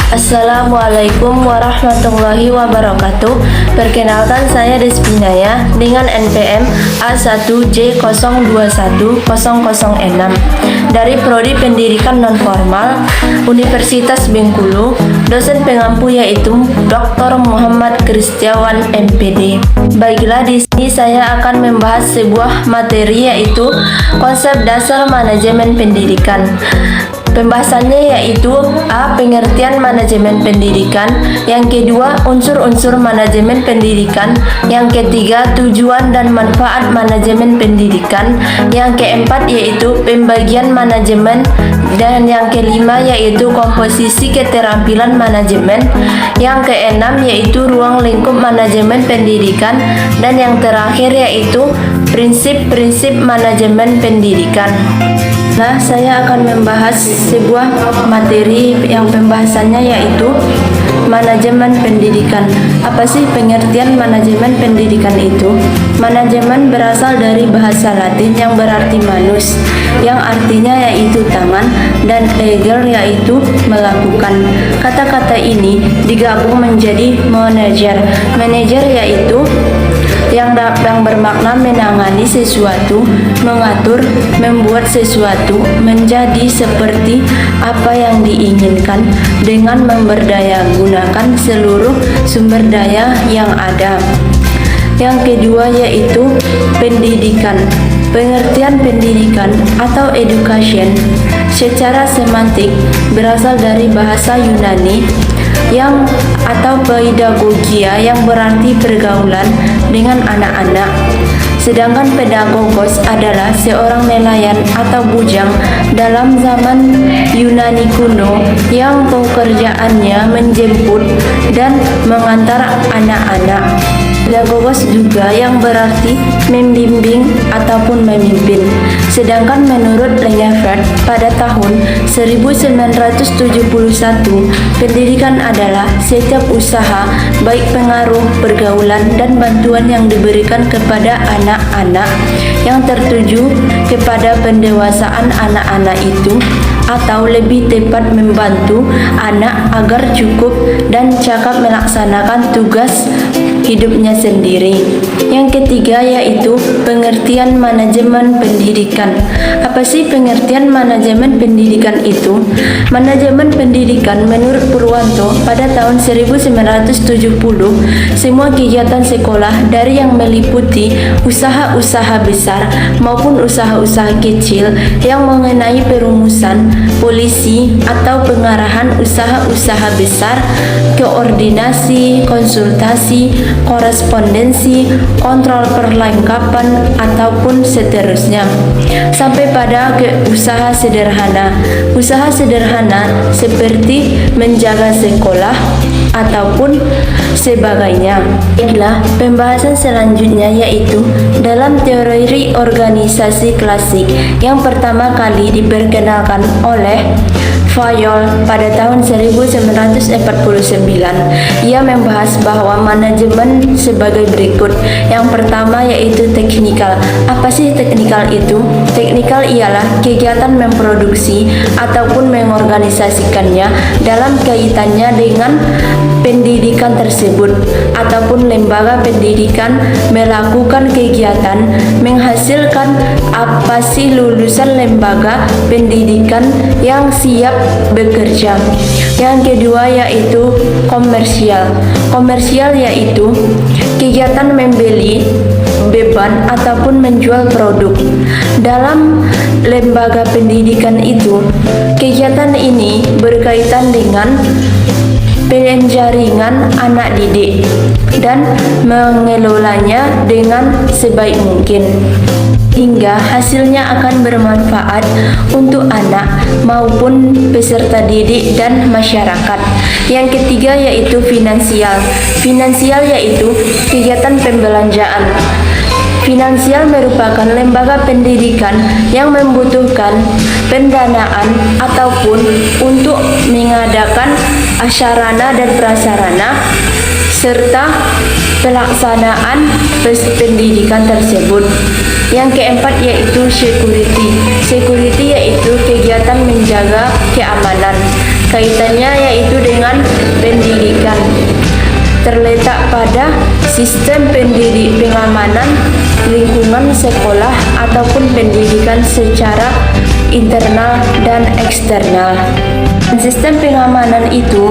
Assalamualaikum warahmatullahi wabarakatuh. Perkenalkan, saya Desvinaya dengan NPM A1J021006 dari Prodi Pendidikan Nonformal Universitas Bengkulu. Dosen pengampu yaitu Dr. Muhammad Kristiawan MPD. Baiklah, di sini saya akan membahas sebuah materi yaitu konsep dasar manajemen pendidikan. Pembahasannya yaitu A. Pengertian manajemen pendidikan. Yang kedua, unsur-unsur manajemen pendidikan. Yang ketiga, tujuan dan manfaat manajemen pendidikan. Yang keempat yaitu pembagian manajemen. Dan yang kelima yaitu komposisi keterampilan manajemen. Yang keenam yaitu ruang lingkup manajemen pendidikan. Dan yang terakhir yaitu prinsip-prinsip manajemen pendidikan. Nah, saya akan membahas sebuah materi yang pembahasannya yaitu manajemen pendidikan. Apa sih pengertian manajemen pendidikan itu? Manajemen berasal dari bahasa Latin yang berarti manus, yang artinya yaitu tangan, dan eger yaitu melakukan. Kata-kata ini digabung menjadi manajer. Manajer yaitu yang bermakna menangani sesuatu, mengatur, membuat sesuatu menjadi seperti apa yang diinginkan dengan memberdayagunakan seluruh sumber daya yang ada. Yang kedua yaitu pendidikan. Pengertian pendidikan atau education secara semantik berasal dari bahasa Yunani yang atau pedagogia yang berarti pergaulan dengan anak-anak. Sedangkan pedagogos adalah seorang nelayan atau bujang dalam zaman Yunani kuno yang pekerjaannya menjemput dan mengantar anak-anak. Pedagogos juga yang berarti membimbing ataupun memimpin. Sedangkan menurut Lengevert pada tahun 1971, pendidikan adalah setiap usaha, baik pengaruh, pergaulan, dan bantuan yang diberikan kepada anak-anak yang tertuju kepada pendewasaan anak-anak itu, atau lebih tepat membantu anak agar cukup dan cakap melaksanakan tugas hidupnya sendiri. Yang ketiga yaitu pengertian manajemen pendidikan. Apa sih pengertian manajemen pendidikan itu? Manajemen pendidikan menurut Purwanto pada tahun 1970, semua kegiatan sekolah dari yang meliputi usaha-usaha besar maupun usaha-usaha kecil yang mengenai perumusan, polisi atau pengarahan usaha-usaha besar, koordinasi, konsultasi, korespondensi, kontrol perlengkapan, ataupun seterusnya, sampai pada ke usaha sederhana. Usaha sederhana seperti menjaga sekolah ataupun sebagainya. Inilah pembahasan selanjutnya yaitu dalam teori organisasi klasik yang pertama kali diperkenalkan oleh Fayol pada tahun 1949. Ia membahas bahwa manajemen sebagai berikut. Yang pertama yaitu teknikal. Apa sih teknikal itu? Teknikal ialah kegiatan memproduksi ataupun mengorganisasikannya dalam kaitannya dengan pendidikan tersebut, ataupun lembaga pendidikan melakukan kegiatan menghasilkan apa sih lulusan lembaga pendidikan yang siap bekerja. Yang kedua yaitu komersial. Komersial yaitu kegiatan membeli beban ataupun menjual produk. Dalam lembaga pendidikan itu, kegiatan ini berkaitan dengan penjaringan anak didik dan mengelolanya dengan sebaik mungkin hingga hasilnya akan bermanfaat untuk anak maupun peserta didik dan masyarakat. Yang ketiga yaitu finansial. Finansial yaitu kegiatan pembelanjaan. Finansial merupakan lembaga pendidikan yang membutuhkan pendanaan ataupun untuk mengadakan sarana dan prasarana serta pelaksanaan pendidikan tersebut. Yang keempat yaitu security. Security yaitu kegiatan menjaga keamanan. Kaitannya yaitu dengan pendidikan, terletak pada sistem pengamanan lingkungan sekolah ataupun pendidikan secara internal dan eksternal. Sistem pengamanan itu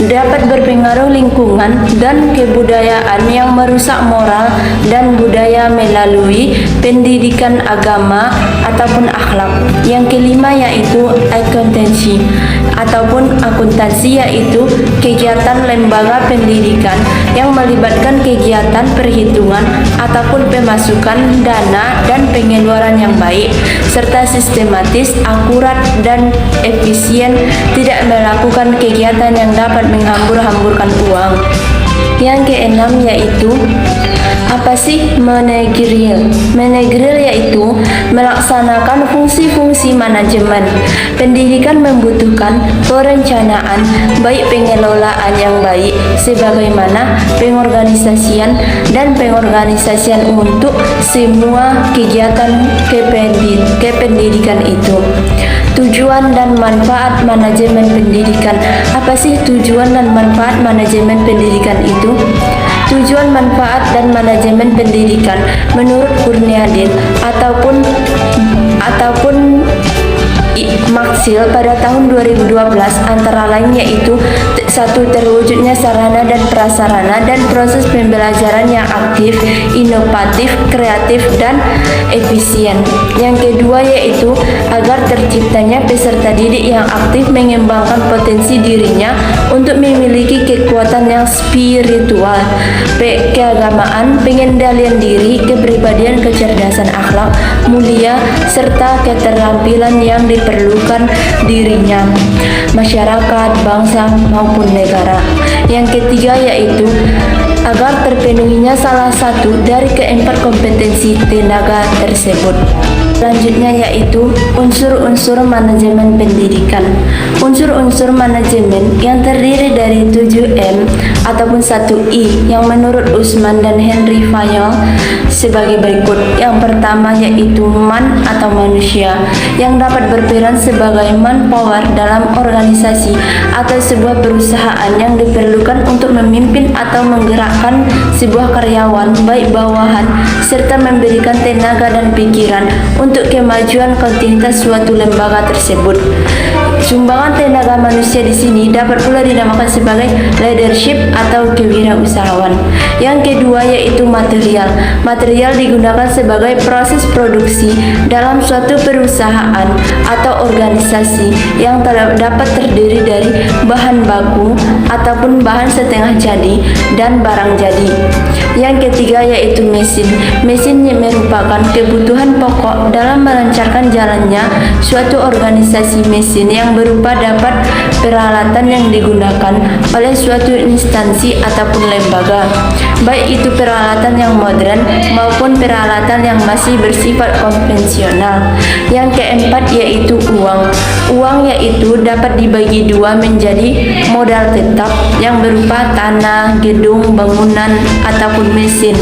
dapat berpengaruh lingkungan dan kebudayaan yang merusak moral dan budaya melalui pendidikan agama ataupun akhlak. Yang kelima yaitu akuntansi yaitu kegiatan lembaga pendidikan yang melibatkan kegiatan perhitungan ataupun pemasukan dana dan pengeluaran yang baik serta sistematis, akurat dan efisien, tidak melakukan kegiatan yang dapat menghambur-hamburkan uang. Yang keenam yaitu apa sih manajerial? Manajerial yaitu melaksanakan fungsi-fungsi manajemen. Pendidikan membutuhkan perencanaan, baik pengelolaan yang baik, sebagaimana pengorganisasian dan pengorganisasian untuk semua kegiatan kependidikan itu. Tujuan dan manfaat manajemen pendidikan. Apa sih tujuan dan manfaat manajemen pendidikan itu? Tujuan, manfaat, dan manajemen pendidikan menurut Kurniadin ataupun Maxil pada tahun 2012 antara lain yaitu 1. Terwujudnya sarana dan prasarana dan proses pembelajaran yang aktif, inovatif, kreatif, dan efisien. Yang kedua yaitu agar terciptanya peserta didik yang aktif mengembangkan potensi dirinya untuk memiliki kekuatan yang spiritual, keagamaan, pengendalian diri, kepribadian, kecerdasan akhlak mulia, serta keterampilan yang diperlukan dirinya, masyarakat, bangsa, maupun negara. Yang ketiga yaitu agar terpenuhinya salah satu dari keempat kompetensi tenaga tersebut. Selanjutnya yaitu unsur-unsur manajemen pendidikan. Unsur-unsur manajemen yang terdiri dari 7M ataupun 1I yang menurut Usman dan Henry Fayol sebagai berikut. Yang pertama yaitu man atau manusia yang dapat berperan sebagai manpower dalam organisasi atau sebuah perusahaan yang diperlukan untuk memimpin atau menggerakkan sebuah karyawan baik bawahan serta memberikan tenaga dan pikiran untuk kemajuan kontinuitas suatu lembaga tersebut. Sumbangan tenaga manusia di sini dapat pula dinamakan sebagai leadership atau kewirausahaan. Yang kedua yaitu material. Material digunakan sebagai proses produksi dalam suatu perusahaan atau organisasi yang dapat terdiri dari bahan baku ataupun bahan setengah jadi dan barang jadi. Yang ketiga yaitu mesin. Mesin merupakan kebutuhan pokok dalam melancarkan jalannya suatu organisasi. Mesin yang berupa dapat peralatan yang digunakan oleh suatu instansi ataupun lembaga, baik itu peralatan yang modern maupun peralatan yang masih bersifat konvensional. Yang keempat yaitu uang. Uang yaitu dapat dibagi dua menjadi modal tetap yang berupa tanah, gedung, bangunan, ataupun mesin.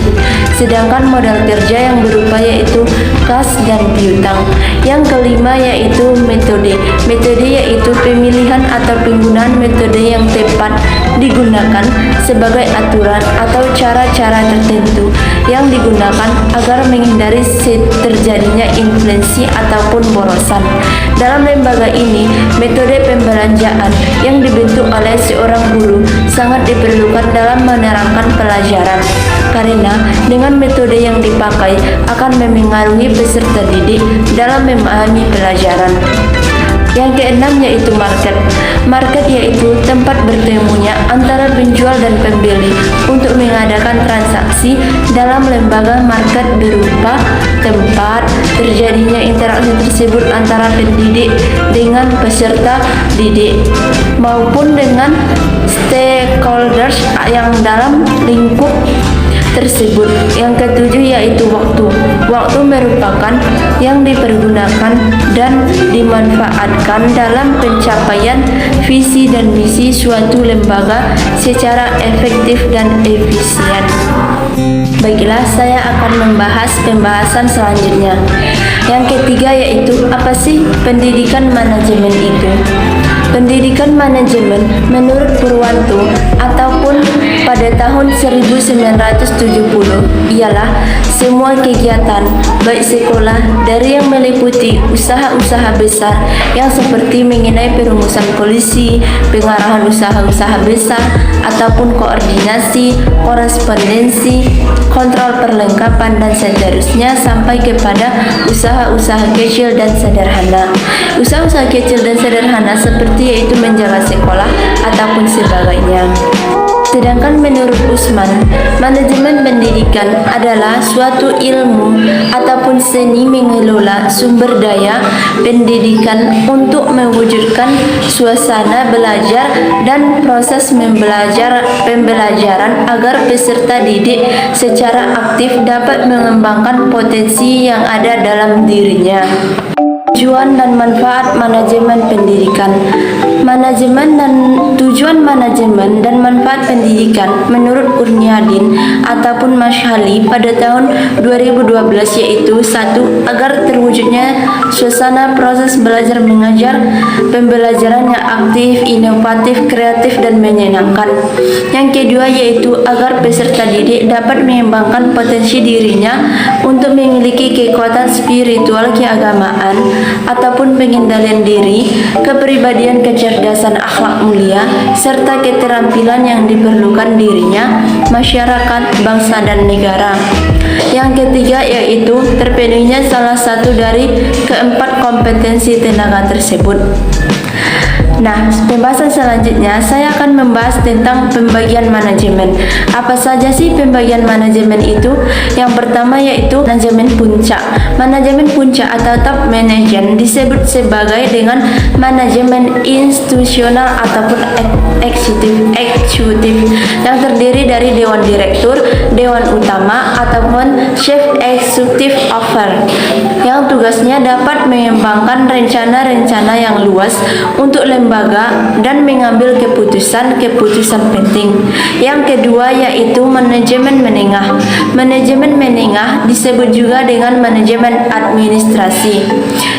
Sedangkan modal kerja yang berupa yaitu kas dan piutang. Yang kelima yaitu metode. Metode yaitu pemilihan atau penggunaan metode yang tepat digunakan sebagai aturan atau cara-cara tertentu yang digunakan agar menghindari terjadinya inflasi ataupun borosan. Dalam lembaga ini, metode pembelanjaan yang dibentuk oleh seorang guru sangat diperlukan dalam menerangkan pelajaran, karena dengan metode yang dipakai akan memengaruhi peserta didik dalam memahami pelajaran. Yang keenam yaitu market. Market yaitu tempat bertemunya antara penjual dan pembeli untuk mengadakan transaksi. Dalam lembaga market berupa tempat terjadinya interaksi tersebut antara pendidik dengan peserta didik maupun dengan stakeholders yang dalam lingkup tersebut. Yang ketujuh yaitu waktu. Waktu merupakan yang dipergunakan dan dimanfaatkan dalam pencapaian visi dan misi suatu lembaga secara efektif dan efisien. Baiklah, saya akan membahas pembahasan selanjutnya. Yang ketiga yaitu apa sih pendidikan manajemen itu? Pendidikan pendidikan manajemen menurut Purwanto ataupun pada tahun 1970 ialah semua kegiatan baik sekolah dari yang meliputi usaha-usaha besar yang seperti mengenai perumusan polisi, pengarahan usaha-usaha besar ataupun koordinasi, korespondensi, kontrol perlengkapan dan seterusnya sampai kepada usaha-usaha kecil dan sederhana. Usaha-usaha kecil dan sederhana seperti yaitu menjaga sekolah ataupun sebagainya. Sedangkan menurut Usman, manajemen pendidikan adalah suatu ilmu ataupun seni mengelola sumber daya pendidikan untuk mewujudkan suasana belajar dan proses pembelajaran agar peserta didik secara aktif dapat mengembangkan potensi yang ada dalam dirinya. Tujuan dan manfaat manajemen pendidikan. Tujuan manajemen dan manfaat pendidikan menurut Kurniadin ataupun Mashali pada tahun 2012 yaitu 1. Agar terwujudnya suasana proses belajar mengajar pembelajaran yang aktif, inovatif, kreatif dan menyenangkan. Yang kedua yaitu agar peserta didik dapat mengembangkan potensi dirinya untuk memiliki kekuatan spiritual keagamaan ataupun pengendalian diri, kepribadian, kecerdasan, akhlak mulia, serta keterampilan yang diperlukan dirinya, masyarakat, bangsa, dan negara. Yang ketiga yaitu terpenuhinya salah satu dari keempat kompetensi tenaga tersebut. Nah, pembahasan selanjutnya saya akan membahas tentang pembagian manajemen. Apa saja sih pembagian manajemen itu? Yang pertama yaitu manajemen puncak. Manajemen puncak atau top management disebut sebagai dengan manajemen institusional ataupun eksekutif yang terdiri dari dewan direktur, dewan utama ataupun chief executive officer yang tugasnya dapat mengembangkan rencana-rencana yang luas untuk lembaga dan mengambil keputusan penting. Yang kedua yaitu manajemen menengah. Manajemen menengah disebut juga dengan manajemen administrasi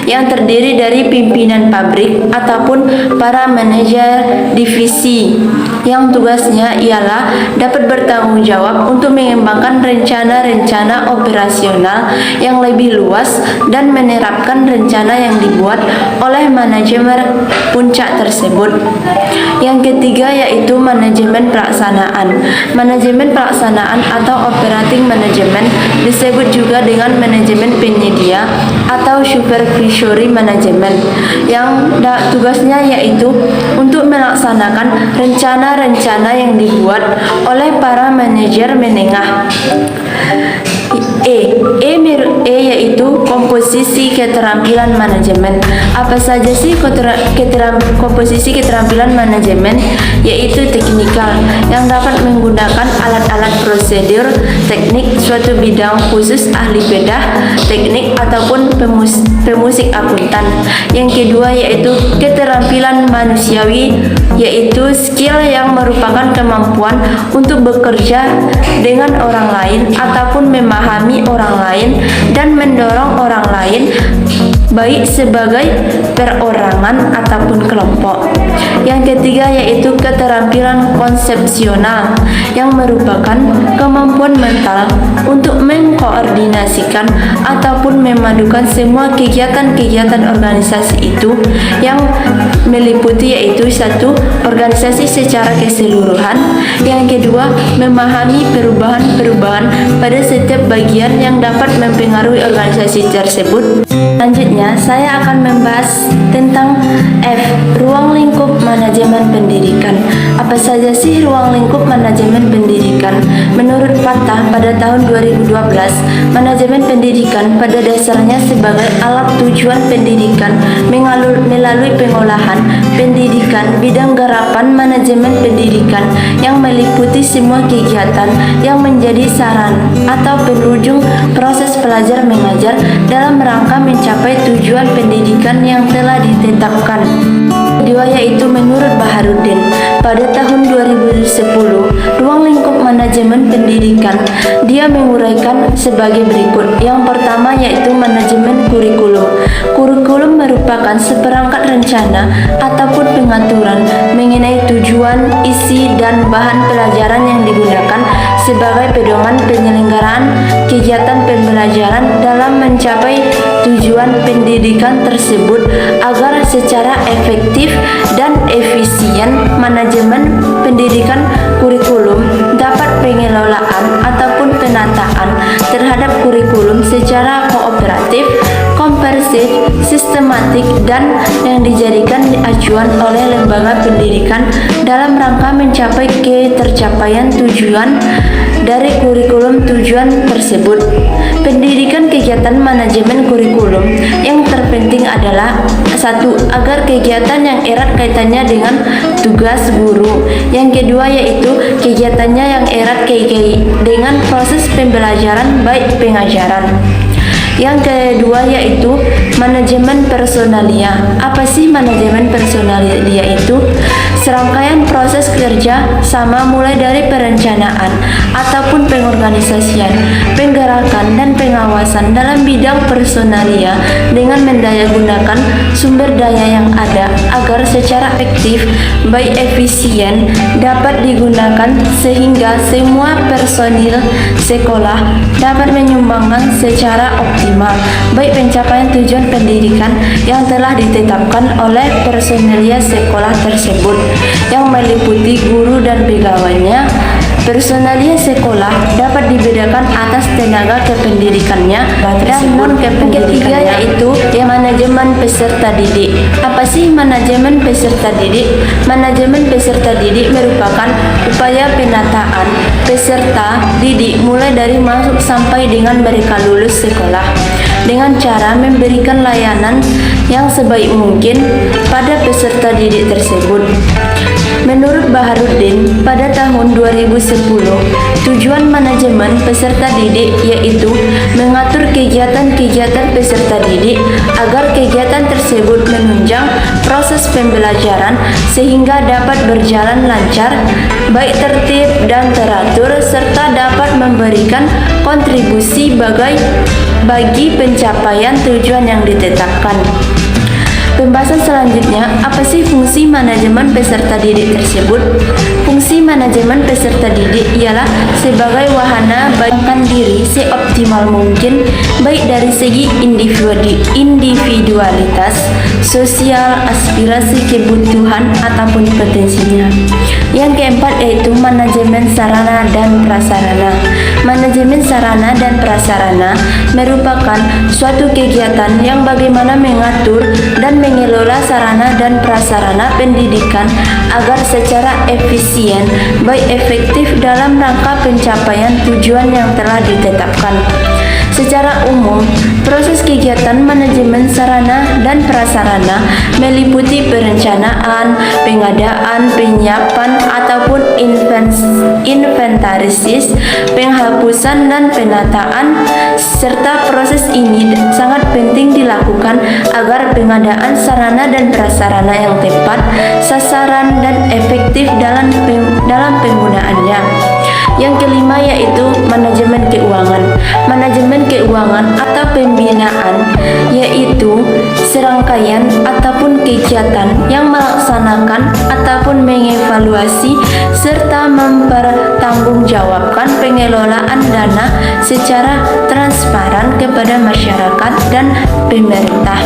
yang terdiri dari pimpinan pabrik ataupun para manajer divisi yang tugasnya ialah dapat bertanggung jawab untuk mengembangkan rencana-rencana operasional yang lebih luas dan menerapkan rencana yang dibuat oleh manajemen puncak tersebut. Yang ketiga yaitu manajemen pelaksanaan. Manajemen pelaksanaan atau operating management disebut juga dengan manajemen penyedia atau supervisory management yang tugasnya yaitu untuk melaksanakan rencana-rencana yang dibuat oleh para manajer menengah. E yaitu komposisi keterampilan manajemen. Apa saja sih komposisi keterampilan manajemen? Yaitu teknikal yang dapat menggunakan alat-alat prosedur teknik suatu bidang khusus, ahli bedah teknik ataupun pemusik akuntan. Yang kedua yaitu keterampilan manusiawi, yaitu skill yang merupakan kemampuan untuk bekerja dengan orang lain ataupun memahami orang lain dan mendorong orang lain baik sebagai perorangan ataupun kelompok. Yang ketiga yaitu keterampilan konsepsional yang merupakan kemampuan mental untuk mengkoordinasikan ataupun memadukan semua kegiatan-kegiatan organisasi itu yang meliputi yaitu 1. Organisasi secara keseluruhan. Yang kedua, memahami perubahan-perubahan pada setiap bagian yang dapat mempengaruhi organisasi tersebut. Selanjutnya, saya akan membahas tentang F, ruang lingkup manajemen pendidikan. Apa saja sih ruang lingkup manajemen pendidikan? Menurut Fatah pada tahun 2012, manajemen pendidikan pada dasarnya sebagai alat tujuan pendidikan melalui pengolahan pendidikan bidang garapan manajemen pendidikan yang meliputi semua kegiatan yang menjadi saran atau penunjang proses pelajar mengajar dalam rangka mencapai tujuan pendidikan yang telah ditetapkan. Kedua yaitu menurut Baharudin pada tahun 2010, ruang lingkup untuk manajemen pendidikan, dia menguraikan sebagai berikut. Yang pertama yaitu manajemen kurikulum. Kurikulum merupakan seperangkat rencana ataupun pengaturan mengenai tujuan, isi, dan bahan pelajaran yang digunakan sebagai pedoman penyelenggaraan kegiatan pembelajaran dalam mencapai tujuan pendidikan tersebut agar secara efektif dan efisien. Manajemen pendidikan kurikulum dapat pengelolaan ataupun penataan terhadap kurikulum secara kooperatif, komprehensif, sistematik, dan yang dijadikan acuan oleh lembaga pendidikan dalam rangka mencapai ketercapaian tujuan dari kurikulum tujuan tersebut. Pendidikan kegiatan manajemen kurikulum yang terpenting adalah: 1. Agar kegiatan yang erat kaitannya dengan tugas guru. Yang kedua yaitu kegiatannya yang erat dengan proses pembelajaran baik pengajaran. Yang kedua yaitu manajemen personalia. Apa sih manajemen personalia itu? Serangkaian proses kerja sama mulai dari perencanaan ataupun pengorganisasian, penggerakan, dan pengawasan dalam bidang personalia dengan mendayagunakan sumber daya yang ada agar secara efektif baik efisien dapat digunakan sehingga semua personil sekolah dapat menyumbangkan secara optimal baik pencapaian tujuan pendidikan yang telah ditetapkan oleh personelia sekolah tersebut yang meliputi guru dan pegawainya. Personalia sekolah dapat dibedakan atas tenaga kependidikannya dan non kependidikannya. Ketiga yaitu manajemen peserta didik. Apa sih manajemen peserta didik? Manajemen peserta didik merupakan upaya penataan peserta didik mulai dari masuk sampai dengan mereka lulus sekolah dengan cara memberikan layanan yang sebaik mungkin pada peserta didik tersebut. Menurut Baharudin, pada tahun 2010, tujuan manajemen peserta didik yaitu mengatur kegiatan-kegiatan peserta didik agar kegiatan tersebut menunjang proses pembelajaran sehingga dapat berjalan lancar, baik tertib dan teratur, serta dapat memberikan kontribusi bagi pencapaian tujuan yang ditetapkan. Pembahasan selanjutnya, apa sih fungsi manajemen peserta didik tersebut? Fungsi manajemen peserta didik ialah sebagai wahana baikkan diri seoptimal mungkin baik dari segi individualitas, sosial, aspirasi, kebutuhan, ataupun potensinya. Yang keempat yaitu manajemen sarana dan prasarana. Manajemen sarana dan prasarana merupakan suatu kegiatan yang bagaimana mengatur dan mengelola sarana dan prasarana pendidikan agar secara efisien baik efektif dalam rangka pencapaian tujuan yang telah ditetapkan. Secara umum, proses kegiatan manajemen sarana dan prasarana meliputi perencanaan, pengadaan, penyiapan ataupun inventarisasi, penghapusan dan penataan, serta proses ini sangat penting dilakukan agar pengadaan sarana dan prasarana yang tepat sasaran dan efektif dalam penggunaannya. Yang kelima yaitu manajemen keuangan. Manajemen keuangan atau pembinaan yaitu serangkaian ataupun kegiatan yang melaksanakan ataupun mengevaluasi serta mempertanggungjawabkan pengelolaan dana secara transparan kepada masyarakat dan pemerintah.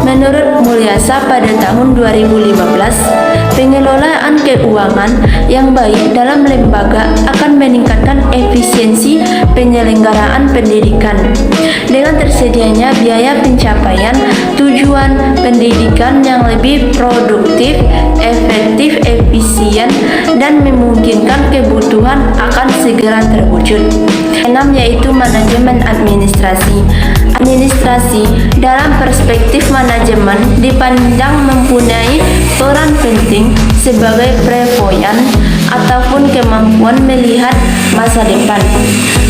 Menurut Mulyasa pada tahun 2015, pengelolaan keuangan yang baik dalam lembaga akan meningkatkan efisiensi penyelenggaraan pendidikan dengan tersedianya biaya pencapaian tujuan pendidikan yang lebih produktif, efektif, efisien, dan memungkinkan kebutuhan akan segera terwujud. 6 yaitu manajemen administrasi. Administrasi dalam perspektif manajemen dipandang mempunyai peran penting sebagai prevoyant ataupun kemampuan melihat masa depan.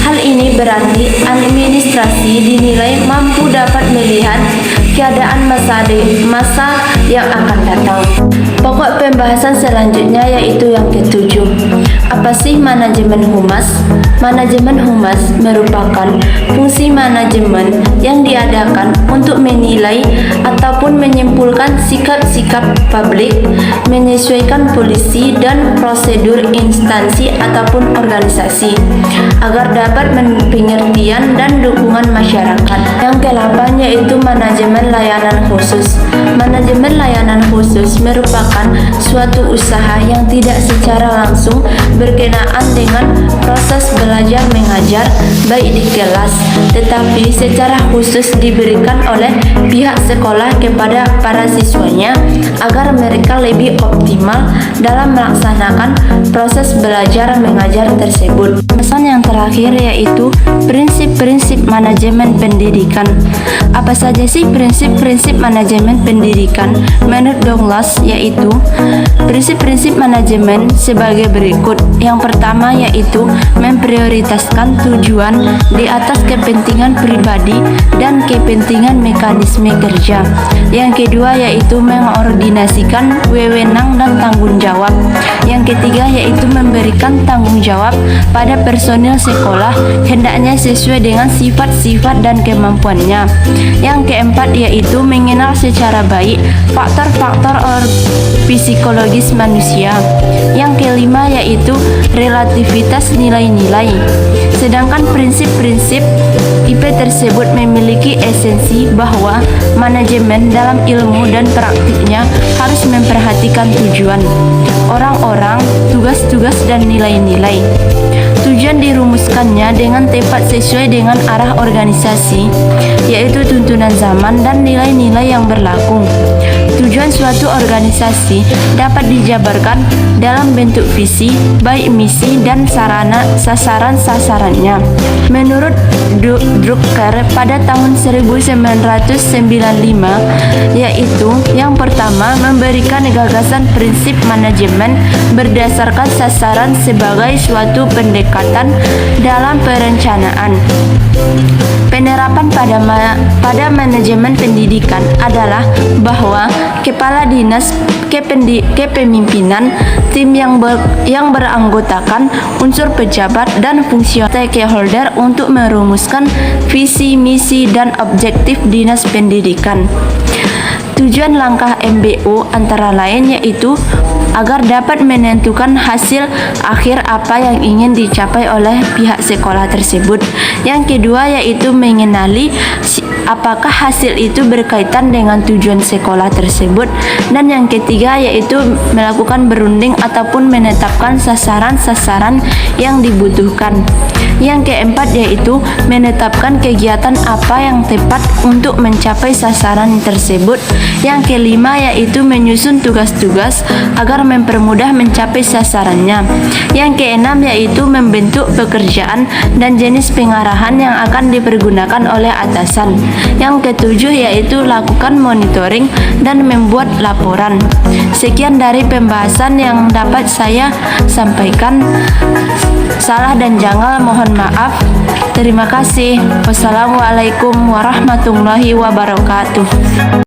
Hal ini berarti administrasi dinilai mampu dapat melihat keadaan masa yang akan datang. Pokok pembahasan selanjutnya yaitu yang ketujuh. Apa sih manajemen humas? Manajemen humas merupakan fungsi manajemen yang diadakan untuk menilai ataupun menyimpulkan sikap-sikap publik, menyesuaikan polisi dan prosedur instansi ataupun organisasi agar dapat pengertian dan dukungan masyarakat. Yang ke-8 yaitu manajemen layanan khusus. Manajemen layanan khusus merupakan suatu usaha yang tidak secara langsung berkenaan dengan proses belajar mengajar baik di kelas, tetapi secara khusus diberikan oleh pihak sekolah kepada para siswanya agar mereka lebih optimal dalam melaksanakan proses belajar mengajar tersebut. Pesan yang terakhir yaitu prinsip-prinsip manajemen pendidikan. Apa saja sih prinsip-prinsip manajemen pendidikan? Menurut Douglas yaitu prinsip-prinsip manajemen sebagai berikut. Yang pertama yaitu memprioritaskan tujuan di atas kepentingan pribadi dan kepentingan mekanisme kerja. Yang kedua yaitu mengordinasikan wewenang dan tanggung jawab. Yang ketiga yaitu memberikan tanggung jawab pada personil sekolah hendaknya sesuai dengan sifat-sifat dan kemampuannya. Yang keempat yaitu mengenal secara baik faktor-faktor psikologis manusia. Yang kelima yaitu relativitas nilai-nilai. Sedangkan prinsip-prinsip IP tersebut memiliki esensi bahwa manajemen dalam ilmu dan praktiknya harus memperhatikan tujuan, orang-orang, tugas-tugas, dan nilai-nilai. Tujuan dirumuskannya dengan tepat sesuai dengan arah organisasi, yaitu tuntunan zaman dan nilai-nilai yang berlaku. Tujuan suatu organisasi dapat dijabarkan dalam bentuk visi, baik misi dan sasaran-sasarannya. Menurut Drucker pada tahun 1995, yaitu yang pertama memberikan gagasan prinsip manajemen berdasarkan sasaran sebagai suatu pendekatan dalam perencanaan. Penerapan pada manajemen pendidikan adalah bahwa kepala dinas kepemimpinan tim yang beranggotakan unsur pejabat dan fungsi stakeholder untuk merumuskan visi, misi, dan objektif dinas pendidikan. Tujuan langkah MBO antara lain yaitu agar dapat menentukan hasil akhir apa yang ingin dicapai oleh pihak sekolah tersebut. Yang kedua yaitu mengenali apakah hasil itu berkaitan dengan tujuan sekolah tersebut. Dan yang ketiga yaitu melakukan berunding ataupun menetapkan sasaran-sasaran yang dibutuhkan. Yang keempat yaitu menetapkan kegiatan apa yang tepat untuk mencapai sasaran tersebut. Yang kelima yaitu menyusun tugas-tugas agar mempermudah mencapai sasarannya. Yang keenam yaitu membentuk pekerjaan dan jenis pengarahan yang akan dipergunakan oleh atasan. Yang ketujuh yaitu lakukan monitoring dan membuat laporan. Sekian dari pembahasan yang dapat saya sampaikan. Salah dan janggal mohon maaf. Terima kasih. Wassalamualaikum warahmatullahi wabarakatuh.